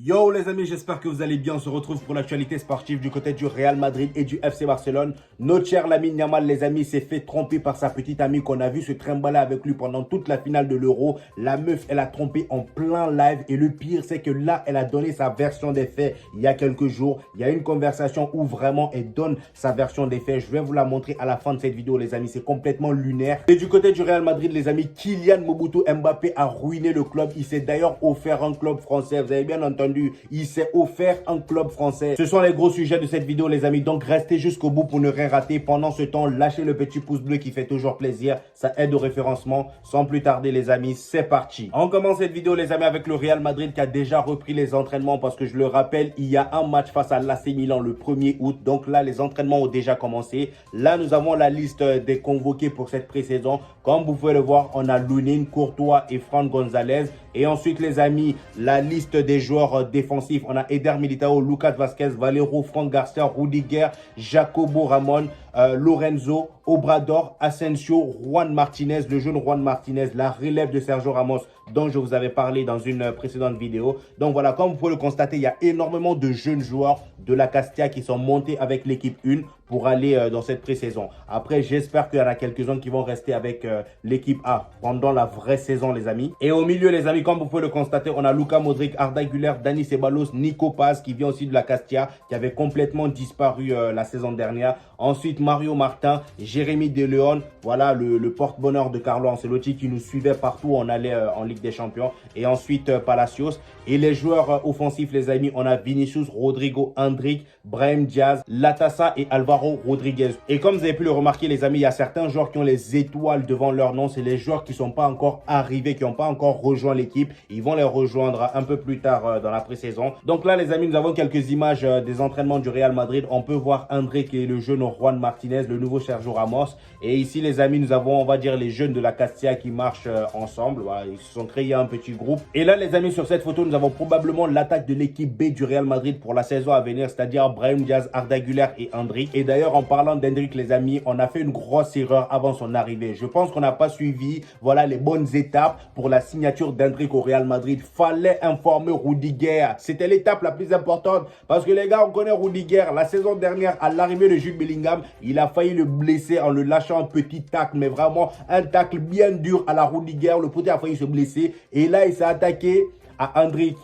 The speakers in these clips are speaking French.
Yo les amis, j'espère que vous allez bien. On se retrouve pour l'actualité sportive du côté du Real Madrid et du FC Barcelone. Notre cher Lamine Yamal, les amis, s'est fait tromper par sa petite amie qu'on a vu se trimballer avec lui pendant toute la finale de l'Euro. La meuf, elle a trompé en plein live et le pire, c'est que là, elle a donné sa version des faits il y a quelques jours. Il y a une conversation où vraiment elle donne sa version des faits. Je vais vous la montrer à la fin de cette vidéo, les amis. C'est complètement lunaire. Et du côté du Real Madrid, les amis, Kylian Mobutu Mbappé a ruiné le club. Il s'est d'ailleurs offert un club français. Vous avez bien entendu. Il s'est offert un club français. Ce sont les gros sujets de cette vidéo, les amis. Donc, restez jusqu'au bout pour ne rien rater. Pendant ce temps, lâchez le petit pouce bleu qui fait toujours plaisir. Ça aide au référencement. Sans plus tarder, les amis, c'est parti. On commence cette vidéo, les amis, avec le Real Madrid qui a déjà repris les entraînements parce que je le rappelle, il y a un match face à l'AC Milan le 1er août. Donc là, les entraînements ont déjà commencé. Là, nous avons la liste des convoqués pour cette pré-saison. Comme vous pouvez le voir, on a Lunin, Courtois et Fran Gonzalez. Et ensuite, les amis, la liste des joueurs défensifs. On a Eder Militao, Lucas Vazquez, Valero, Franck Garcia, Rudiger, Jacobo Ramon, Lorenzo, Obrador, Asensio, Juan Martinez, le jeune Juan Martinez, la relève de Sergio Ramos dont je vous avais parlé dans une précédente vidéo. Donc voilà, comme vous pouvez le constater, il y a énormément de jeunes joueurs de la Castilla qui sont montés avec l'équipe 1 pour aller dans cette pré-saison. Après, j'espère qu'il y en a quelques-uns qui vont rester avec l'équipe A pendant la vraie saison, les amis. Et au milieu, les amis, comme vous pouvez le constater, on a Luka Modric, Arda Güler, Dani Ceballos, Nico Paz qui vient aussi de la Castilla, qui avait complètement disparu la saison dernière. Ensuite, Mario Martin, Jérémy De Leon, voilà le porte-bonheur de Carlo Ancelotti qui nous suivait partout où on allait en Ligue des Champions. Et ensuite, Palacios. Et les joueurs offensifs, les amis, on a Vinicius, Rodrigo, Endrick, Brahim Diaz, Latassa et Alvaro Rodriguez. Et comme vous avez pu le remarquer, les amis, il y a certains joueurs qui ont les étoiles devant leur nom. C'est les joueurs qui ne sont pas encore arrivés, qui n'ont pas encore rejoint l'équipe. Ils vont les rejoindre un peu plus tard dans la pré-saison. Donc là, les amis, nous avons quelques images des entraînements du Real Madrid. On peut voir Endrick et le jeune Juan Martinez, le nouveau Sergio Ramos. Et ici, les amis, nous avons, on va dire, les jeunes de la Castilla qui marchent ensemble. Voilà, ils se sont créés un petit groupe. Et là, les amis, sur cette photo, nous avons probablement l'attaque de l'équipe B du Real Madrid pour la saison à venir, c'est-à-dire Brahim Diaz, Arda Güler et Endrick. Et d'ailleurs, en parlant d'Endrick, les amis, on a fait une grosse erreur avant son arrivée. Je pense qu'on n'a pas suivi, voilà, les bonnes étapes pour la signature d'Endrick au Real Madrid. Fallait informer Rudiger. C'était l'étape la plus importante parce que les gars, on connaît Rudiger. La saison dernière, à l'arrivée de Jude Bellingham, il a failli le blesser en le lâchant un petit tacle, mais vraiment un tacle bien dur à la Rudiger. Le poteau a failli se blesser et là, il s'est attaqué à Endrick.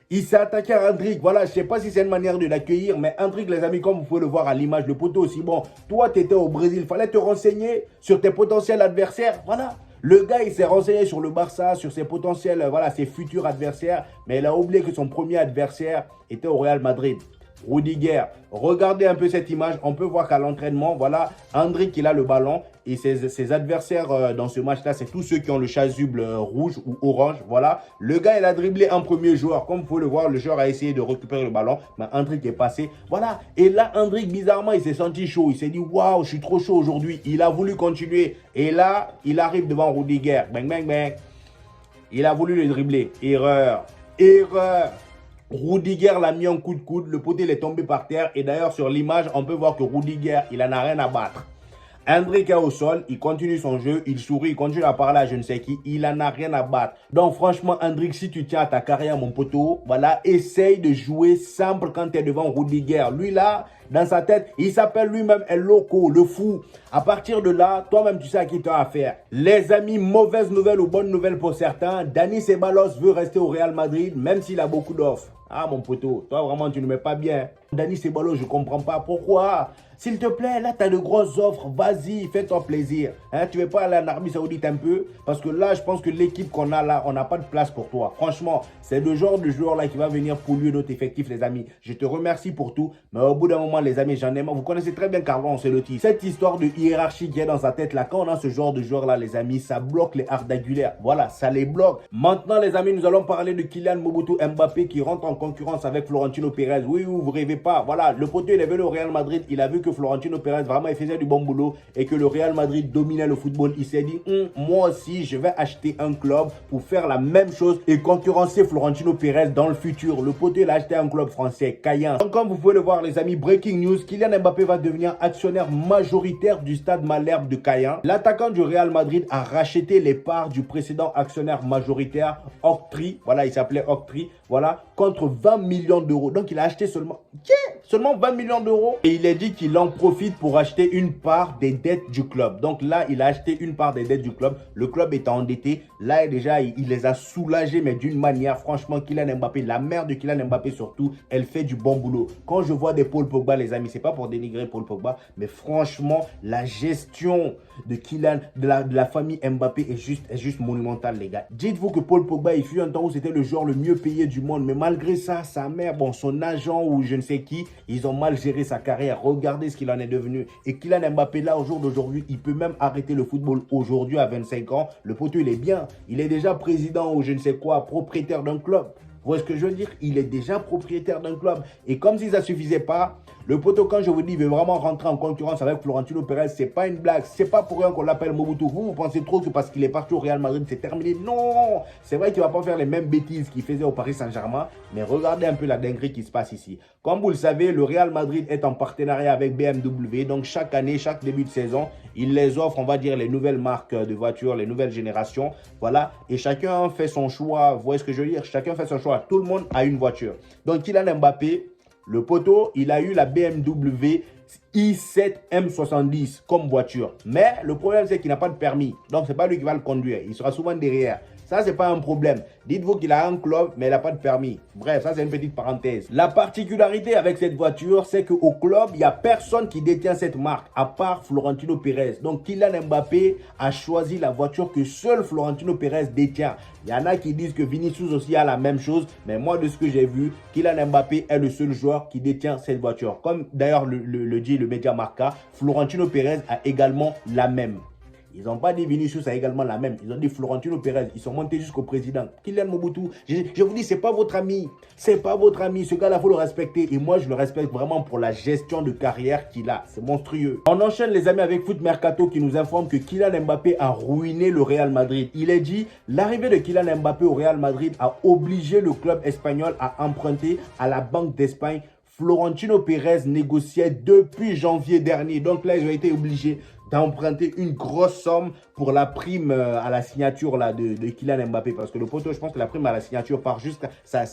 Il s'est attaqué à Endrick. Voilà, je ne sais pas si c'est une manière de l'accueillir, mais Endrick, les amis, comme vous pouvez le voir à l'image, le poteau aussi, bon, toi, tu étais au Brésil, il fallait te renseigner sur tes potentiels adversaires. Voilà. Le gars, il s'est renseigné sur le Barça, sur ses potentiels, voilà, ses futurs adversaires, mais il a oublié que son premier adversaire était au Real Madrid. Rudiger, regardez un peu cette image, on peut voir qu'à l'entraînement, voilà, Endrick, il a le ballon et ses adversaires dans ce match-là, c'est tous ceux qui ont le chasuble rouge ou orange, voilà. Le gars, il a dribblé un premier joueur, comme vous pouvez le voir, le joueur a essayé de récupérer le ballon, mais Endrick est passé, voilà. Et là, Endrick, bizarrement, il s'est senti chaud, il s'est dit, waouh, je suis trop chaud aujourd'hui, il a voulu continuer. Et là, il arrive devant Rudiger, bang, bang, bang. Il a voulu le dribbler, erreur, erreur. Rudiger l'a mis en coup de coude, le poteau est tombé par terre et d'ailleurs sur l'image on peut voir que Rudiger il en a rien à battre. Endrick est au sol, il continue son jeu, il sourit, il continue à parler à je ne sais qui, il en a rien à battre. Donc franchement Endrick, si tu tiens à ta carrière mon poteau, voilà, essaye de jouer simple quand tu es devant Rudiger. Lui là, dans sa tête, il s'appelle lui-même El Loco, le fou. À partir de là, toi-même tu sais à qui tu as affaire. Les amis, mauvaise nouvelle ou bonne nouvelle pour certains, Dani Ceballos veut rester au Real Madrid même s'il a beaucoup d'offres. Ah mon poteau, toi vraiment tu ne mets pas bien. Dani Ceballos, je ne comprends pas pourquoi. S'il te plaît, là tu as de grosses offres, vas-y, fais-toi plaisir. Hein, tu ne veux pas aller en Arabie Saoudite un peu? Parce que là, je pense que l'équipe qu'on a là, on n'a pas de place pour toi. Franchement, c'est le genre de joueur là qui va venir polluer notre effectif, les amis. Je te remercie pour tout, mais au bout d'un moment, les amis, j'en ai marre. Vous connaissez très bien Carlo Ancelotti. Cette histoire de hiérarchie qui est dans sa tête là, quand on a ce genre de joueur là, les amis, ça bloque les Arda Güler. Voilà, ça les bloque. Maintenant, les amis, nous allons parler de Kylian Mobutu Mbappé qui rentre en concurrence avec Florentino Pérez. Oui, vous rêvez pas. Voilà, le poteau, il est venu au Real Madrid. Il a vu que Florentino Pérez, vraiment, il faisait du bon boulot et que le Real Madrid dominait le football, il s'est dit, moi aussi, je vais acheter un club pour faire la même chose et concurrencer Florentino Pérez dans le futur. Le poteau, il a acheté un club français, Cayenne. Donc, comme vous pouvez le voir, les amis, breaking news, Kylian Mbappé va devenir actionnaire majoritaire du stade Malherbe de Cayenne. L'attaquant du Real Madrid a racheté les parts du précédent actionnaire majoritaire, Octree. Voilà, il s'appelait Octree. Voilà, contre 20 millions d'euros. Donc, il a acheté seulement 20 millions d'euros. Et il a dit qu'il en profite pour acheter une part des dettes du club. Donc là, il a acheté une part des dettes du club. Le club est endetté. Là, déjà, il les a soulagés, mais d'une manière, franchement, Kylian Mbappé, la mère de Kylian Mbappé surtout, elle fait du bon boulot. Quand je vois des Paul Pogba, les amis, c'est pas pour dénigrer Paul Pogba, mais franchement, la gestion de Kylian, de la famille Mbappé est juste monumentale, les gars. Dites-vous que Paul Pogba, il fut un temps où c'était le joueur le mieux payé du monde, mais malgré ça, sa mère, bon, son agent ou je ne sais qui, ils ont mal géré sa carrière. Regardez ce qu'il en est devenu. Et Kylian Mbappé, là, au jour d'aujourd'hui, il peut même arrêter le football aujourd'hui à 25 ans. Le poteau, il est bien. Il est déjà président ou je ne sais quoi, propriétaire d'un club. Vous voyez ce que je veux dire? Il est déjà propriétaire d'un club. Et comme si ça ne suffisait pas, le poteau, quand je vous dis, il veut vraiment rentrer en concurrence avec Florentino Pérez, c'est pas une blague. C'est pas pour rien qu'on l'appelle Mobutu. Vous pensez trop que parce qu'il est parti au Real Madrid, c'est terminé. Non! C'est vrai qu'il ne va pas faire les mêmes bêtises qu'il faisait au Paris Saint-Germain, mais regardez un peu la dinguerie qui se passe ici. Comme vous le savez, le Real Madrid est en partenariat avec BMW. Donc, chaque année, chaque début de saison, il les offre, on va dire, les nouvelles marques de voitures, les nouvelles générations. Voilà. Et chacun fait son choix. Vous voyez ce que je veux dire? Chacun fait son choix. Tout le monde a une voiture. Donc, Kylian Mbappé, le poteau, il a eu la BMW i7 M70 comme voiture. Mais le problème, c'est qu'il n'a pas de permis. Donc, ce n'est pas lui qui va le conduire. Il sera souvent derrière. Ça, ce n'est pas un problème. Dites-vous qu'il a un club, mais il n'a pas de permis. Bref, ça, c'est une petite parenthèse. La particularité avec cette voiture, c'est qu'au club, il n'y a personne qui détient cette marque, à part Florentino Pérez. Donc, Kylian Mbappé a choisi la voiture que seul Florentino Pérez détient. Il y en a qui disent que Vinicius aussi a la même chose. Mais moi, de ce que j'ai vu, Kylian Mbappé est le seul joueur qui détient cette voiture. Comme d'ailleurs le dit le média Marca, Florentino Pérez a également la même. Ils n'ont pas dit Vinicius a également la même. Ils ont dit Florentino Pérez. Ils sont montés jusqu'au président. Kylian Mobutu. Je vous dis, ce n'est pas votre ami. Ce n'est pas votre ami. Ce gars-là, il faut le respecter. Et moi, je le respecte vraiment pour la gestion de carrière qu'il a. C'est monstrueux. On enchaîne, les amis, avec Foot Mercato qui nous informe que Kylian Mbappé a ruiné le Real Madrid. Il est dit, l'arrivée de Kylian Mbappé au Real Madrid a obligé le club espagnol à emprunter à la Banque d'Espagne. Florentino Pérez négociait depuis janvier dernier. Donc là, ils ont été obligés d'emprunter une grosse somme pour la prime à la signature là, de Kylian Mbappé. Parce que le poteau, je pense que la prime à la signature part juste, ça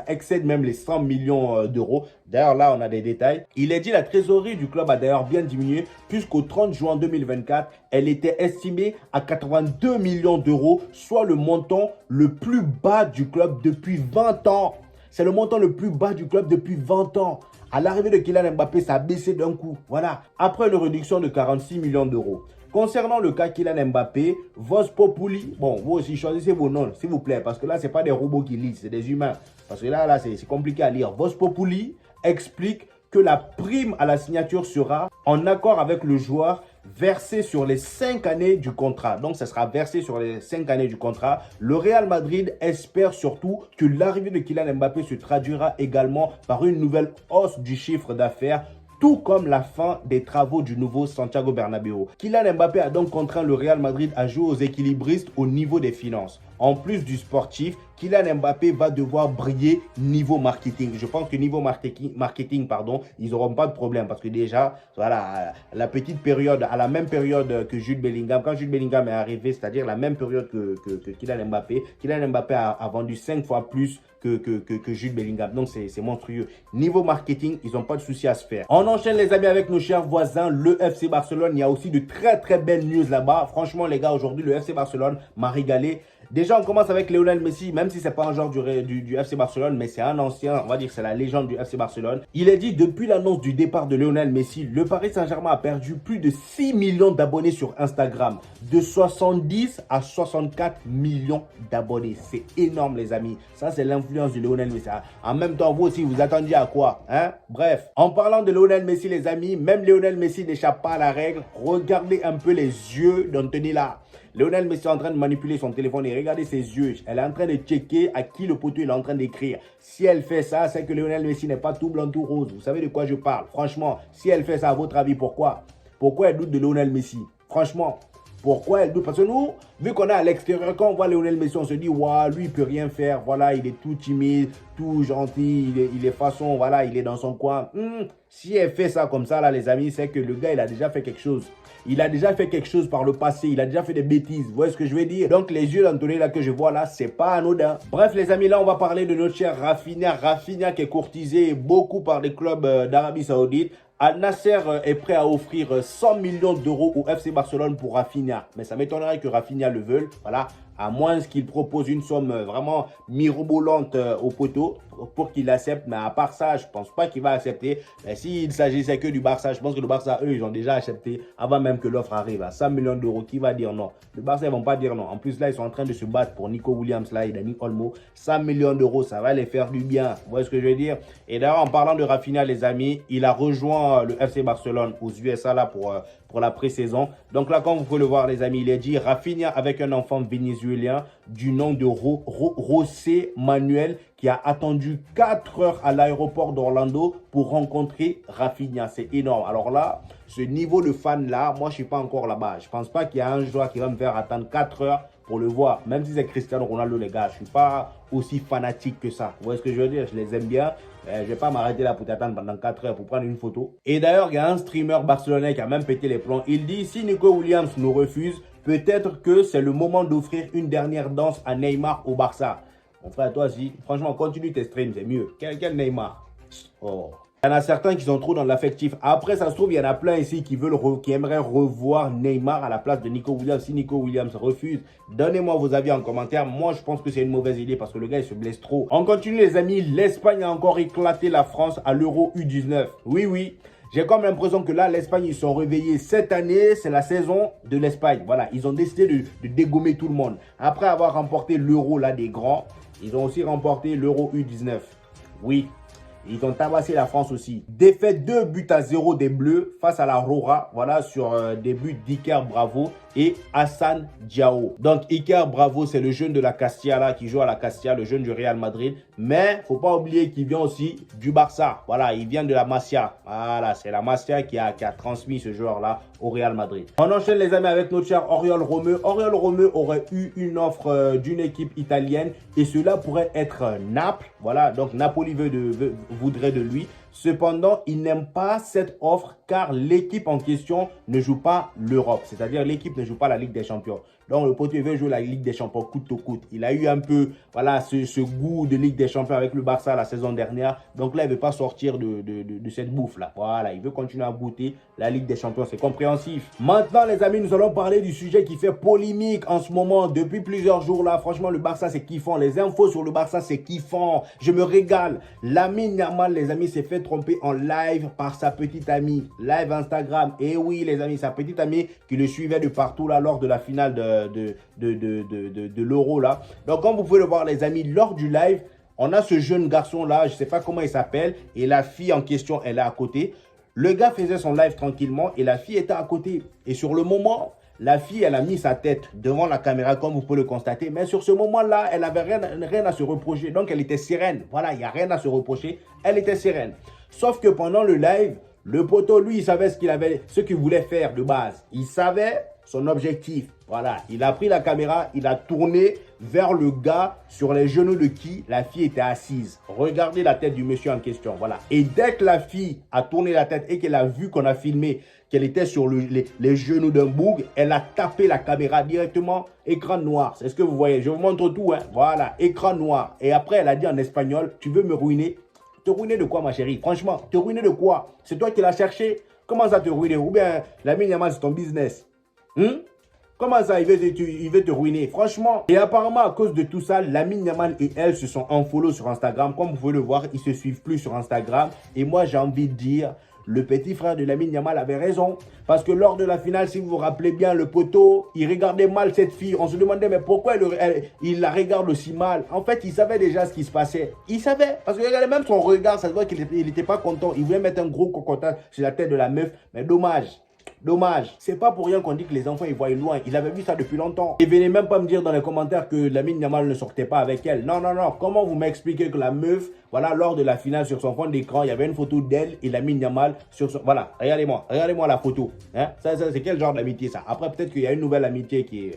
excède même les 100 millions d'euros. D'ailleurs, là, on a des détails. Il est dit la trésorerie du club a d'ailleurs bien diminué, puisqu'au 30 juin 2024, elle était estimée à 82 millions d'euros, soit le montant le plus bas du club depuis 20 ans. C'est le montant le plus bas du club depuis 20 ans. À l'arrivée de Kylian Mbappé, ça a baissé d'un coup. Voilà. Après une réduction de 46 millions d'euros. Concernant le cas Kylian Mbappé, Voz Populi, bon, vous aussi choisissez vos noms, s'il vous plaît, parce que là, ce n'est pas des robots qui lisent, c'est des humains. Parce que là c'est compliqué à lire. Voz Populi explique que la prime à la signature sera en accord avec le joueur versé sur les 5 années du contrat. Donc, ça sera versé sur les 5 années du contrat. Le Real Madrid espère surtout que l'arrivée de Kylian Mbappé se traduira également par une nouvelle hausse du chiffre d'affaires, tout comme la fin des travaux du nouveau Santiago Bernabéu. Kylian Mbappé a donc contraint le Real Madrid à jouer aux équilibristes au niveau des finances. En plus du sportif, Kylian Mbappé va devoir briller niveau marketing. Je pense que niveau marketing, ils n'auront pas de problème parce que déjà, voilà, la petite période, à la même période que Jude Bellingham, quand Jude Bellingham est arrivé, c'est-à-dire la même période que Kylian Mbappé a vendu 5 fois plus que Jude Bellingham. Donc, c'est monstrueux. Niveau marketing, ils n'ont pas de souci à se faire. On enchaîne, les amis, avec nos chers voisins, le FC Barcelone. Il y a aussi de très belles news là-bas. Franchement, les gars, aujourd'hui, le FC Barcelone m'a régalé. Déjà, on commence avec Lionel Messi, même si ce n'est pas un joueur du FC Barcelone, mais c'est un ancien, on va dire que c'est la légende du FC Barcelone. Il est dit, depuis l'annonce du départ de Lionel Messi, le Paris Saint-Germain a perdu plus de 6 millions d'abonnés sur Instagram. De 70 à 64 millions d'abonnés. C'est énorme, les amis. Ça, c'est l'influence de Lionel Messi. En même temps, vous aussi, vous attendiez à quoi, hein? Bref, en parlant de Lionel Messi, les amis, même Lionel Messi n'échappe pas à la règle. Regardez un peu les yeux d'Anthony là. Lionel Messi est en train de manipuler son téléphone et regardez ses yeux. Elle est en train de checker à qui le poteau il est en train d'écrire. Si elle fait ça, c'est que Lionel Messi n'est pas tout blanc, tout rose. Vous savez de quoi je parle. Franchement, si elle fait ça, à votre avis, pourquoi? Pourquoi elle doute de Lionel Messi? Franchement, pourquoi elle doute? Parce que nous, vu qu'on est à l'extérieur, quand on voit Lionel Messi, on se dit, waouh, lui, il peut rien faire. Voilà, il est tout timide, tout gentil, il est façon, voilà, il est dans son coin. Si elle fait ça comme ça, là, les amis, c'est que le gars, il a déjà fait quelque chose. Il a déjà fait quelque chose par le passé. Il a déjà fait des bêtises. Vous voyez ce que je veux dire? Donc, les yeux d'Anthony, là, que je vois là, c'est pas anodin. Bref, les amis, là, on va parler de notre cher Rafinha. Rafinha qui est courtisé beaucoup par des clubs d'Arabie Saoudite. Al Nasser est prêt à offrir 100 millions d'euros au FC Barcelone pour Rafinha. Mais ça m'étonnerait que Rafinha le veuille. Voilà. À moins qu'il propose une somme vraiment mirobolante au poteau pour qu'il accepte. Mais à part ça, je ne pense pas qu'il va accepter. Mais s'il s'agissait que du Barça, je pense que le Barça, eux, ils ont déjà accepté avant même que l'offre arrive à 100 millions d'euros. Qui va dire non? Le Barça, ils ne vont pas dire non. En plus, là, ils sont en train de se battre pour Nico Williams là, et Dani Olmo. 100 millions d'euros, ça va les faire du bien. Vous voyez ce que je veux dire? Et d'ailleurs, en parlant de Rafinha, les amis, il a rejoint le FC Barcelone aux USA là pour la pré-saison. Donc là, comme vous pouvez le voir, les amis, il est dit Rafinha avec un enfant vénézuélien du nom de José Manuel qui a attendu 4 heures à l'aéroport d'Orlando pour rencontrer Rafinha. C'est énorme. Alors là, ce niveau de fan là, moi, je ne suis pas encore là-bas. Je ne pense pas qu'il y a un joueur qui va me faire attendre 4 heures pour le voir. Même si c'est Cristiano Ronaldo, les gars, je ne suis pas aussi fanatique que ça. Vous voyez ce que je veux dire? Je les aime bien. Je ne vais pas m'arrêter là pour t'attendre pendant 4 heures pour prendre une photo. Et d'ailleurs, il y a un streamer barcelonais qui a même pété les plombs. Il dit, si Nico Williams nous refuse, peut-être que c'est le moment d'offrir une dernière danse à Neymar au Barça. Mon frère, toi aussi, franchement, continue tes streams, c'est mieux. Quel Neymar? Oh. Il y en a certains qui sont trop dans l'affectif. Après, ça se trouve, il y en a plein ici qui aimeraient revoir Neymar à la place de Nico Williams. Si Nico Williams refuse, donnez-moi vos avis en commentaire. Moi, je pense que c'est une mauvaise idée parce que le gars, il se blesse trop. On continue, les amis. L'Espagne a encore éclaté la France à l'Euro U19. Oui, oui. J'ai comme l'impression que là, l'Espagne, ils sont réveillés. Cette année, c'est la saison de l'Espagne. Voilà, ils ont décidé de dégommer tout le monde. Après avoir remporté l'Euro là des grands, ils ont aussi remporté l'Euro U19. Oui. Ils ont tabassé la France aussi. Défaite 2-0 des Bleus face à la Rora. Voilà, sur des buts d'Iker Bravo et Hassan Diao. Donc, Iker Bravo, c'est le jeune de la Castilla là, qui joue à la Castilla, le jeune du Real Madrid. Mais, faut pas oublier qu'il vient aussi du Barça. Voilà, il vient de la Masia. Voilà, c'est la Masia qui a transmis ce joueur-là au Real Madrid. On enchaîne, les amis, avec notre cher Oriol Romeu. Oriol Romeu aurait eu une offre d'une équipe italienne et cela pourrait être Naples. Voilà, donc Napoli voudrait de lui. Cependant, il n'aime pas cette offre car l'équipe en question ne joue pas l'Europe. C'est-à-dire l'équipe ne joue pas la Ligue des Champions. Donc, le poteau veut jouer la Ligue des Champions coûte que coûte. Il a eu un peu voilà, ce goût de Ligue des Champions avec le Barça la saison dernière. Donc là, il ne veut pas sortir de cette bouffe-là. Voilà, il veut continuer à goûter la Ligue des Champions. C'est compréhensif. Maintenant, les amis, nous allons parler du sujet qui fait polémique en ce moment. Depuis plusieurs jours là, franchement, le Barça, c'est kiffant. Les infos sur le Barça, c'est kiffant. Je me régale. Lamine Yamal, les amis, s'est fait tromper en live par sa petite amie. Live Instagram. Et oui, les amis, sa petite amie qui le suivait de partout là lors de la finale de l'Euro là. Donc, comme vous pouvez le voir, les amis, lors du live, on a ce jeune garçon là, je ne sais pas comment il s'appelle, et la fille en question, elle est à côté. Le gars faisait son live tranquillement et la fille était à côté. Et sur le moment, la fille, elle a mis sa tête devant la caméra, comme vous pouvez le constater. Mais sur ce moment-là, elle n'avait rien à se reprocher. Donc, elle était sereine. Voilà, il n'y a rien à se reprocher. Elle était sereine. Sauf que pendant le live, le poteau, lui, il savait ce qu'il voulait faire de base. Il savait son objectif. Voilà, il a pris la caméra, il a tourné vers le gars sur les genoux de qui la fille était assise. Regardez la tête du monsieur en question, voilà. Et dès que la fille a tourné la tête et qu'elle a vu qu'on a filmé qu'elle était sur les genoux d'un boug, elle a tapé la caméra directement, écran noir. C'est ce que vous voyez, je vous montre tout, hein. Voilà, écran noir. Et après, elle a dit en espagnol, tu veux me ruiner? Te ruiner de quoi, ma chérie? Franchement, te ruiner de quoi? C'est toi qui l'as cherché? Comment ça te ruiner? Ou bien, Lamine Yamal, c'est ton business? Comment ça, il veut te ruiner? Franchement. Et apparemment, à cause de tout ça, Lamine Yamal et elle se sont unfollow sur Instagram. Comme vous pouvez le voir, ils se suivent plus sur Instagram. Et moi, j'ai envie de dire, le petit frère de Lamine Yamal avait raison. Parce que lors de la finale, si vous vous rappelez bien, le poteau, il regardait mal cette fille. On se demandait, mais pourquoi il la regarde aussi mal? En fait, il savait déjà ce qui se passait. Il savait. Parce que regardez, même son regard, ça se voit qu'il n'était pas content. Il voulait mettre un gros cocotin sur la tête de la meuf. Mais dommage. Dommage. C'est pas pour rien qu'on dit que les enfants ils voient loin. Ils avaient vu ça depuis longtemps. Et venez même pas me dire dans les commentaires que Lamine Yamal ne sortait pas avec elle. Non, non, non. Comment vous m'expliquez que la meuf, voilà, lors de la finale sur son fond d'écran, il y avait une photo d'elle et Lamine Yamal sur son... Voilà, regardez-moi la photo. Hein? Ça c'est quel genre d'amitié ça? Après, peut-être qu'il y a une nouvelle amitié qui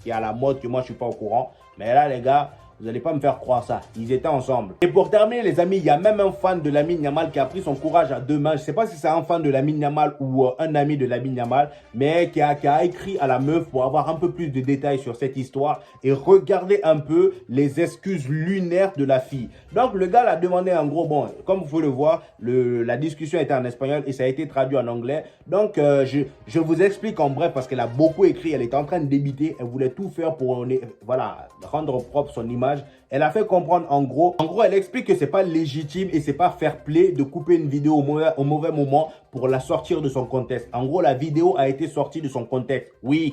est à la mode, que moi je suis pas au courant. Mais là, les gars, vous n'allez pas me faire croire ça. Ils étaient ensemble. Et pour terminer, les amis, il y a même un fan de Lamine Yamal qui a pris son courage à deux mains. Je ne sais pas si c'est un fan de Lamine Yamal ou un ami de Lamine Yamal, mais qui a écrit à la meuf pour avoir un peu plus de détails sur cette histoire et regarder un peu les excuses lunaires de la fille. Donc, le gars l'a demandé en gros, bon, comme vous pouvez le voir, la discussion était en espagnol et ça a été traduit en anglais. Donc, je vous explique en bref parce qu'elle a beaucoup écrit. Elle était en train de débiter. Elle voulait tout faire pour, voilà, rendre propre son image. Elle a fait comprendre en gros, elle explique que c'est pas légitime et c'est pas fair play de couper une vidéo au mauvais moment pour la sortir de son contexte. En gros, la vidéo a été sortie de son contexte. Oui,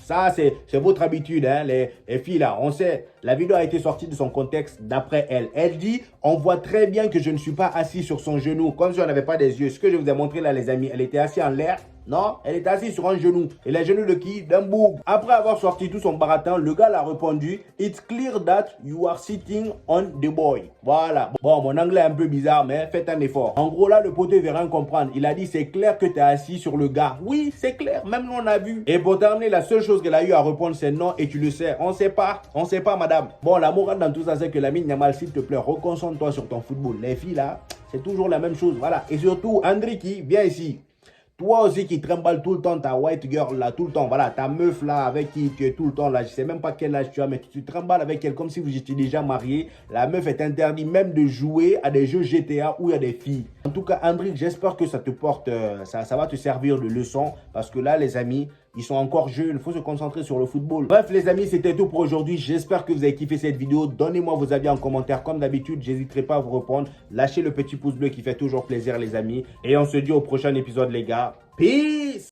ça c'est votre habitude, hein, les filles là. On sait, la vidéo a été sortie de son contexte d'après elle. Elle dit, on voit très bien que je ne suis pas assis sur son genou, comme si on n'avait pas des yeux. Ce que je vous ai montré là, les amis, elle était assise en l'air. Non, elle est assise sur un genou. Et les genoux de qui? D'un boug. Après avoir sorti tout son baratin, le gars l'a répondu, It's clear that you are sitting on the boy. Voilà. Bon, mon anglais est un peu bizarre, mais faites un effort. En gros, là, le poteau veut rien comprendre. Il a dit, c'est clair que tu es assis sur le gars. Oui, c'est clair. Même nous, on a vu. Et pour terminer, la seule chose qu'elle a eu à répondre, c'est non. Et tu le sais. On sait pas. On sait pas, madame. Bon, la morale dans tout ça, c'est que Lamine Yamal, s'il te plaît, reconcentre-toi sur ton football. Les filles, là, c'est toujours la même chose. Voilà. Et surtout, Andriki, viens ici. Toi aussi qui trimballes tout le temps ta white girl là, tout le temps, voilà, ta meuf là avec qui tu es tout le temps là, je sais même pas quel âge tu as, mais tu trimbales avec elle comme si vous étiez déjà mariés. La meuf est interdite même de jouer à des jeux GTA où il y a des filles. En tout cas, Andrick, j'espère que ça te porte, ça va te servir de leçon parce que là, les amis, ils sont encore jeunes, il faut se concentrer sur le football. Bref, les amis, c'était tout pour aujourd'hui. J'espère que vous avez kiffé cette vidéo. Donnez-moi vos avis en commentaire. Comme d'habitude, j'hésiterai pas à vous répondre. Lâchez le petit pouce bleu qui fait toujours plaisir, les amis. Et on se dit au prochain épisode, les gars. Peace!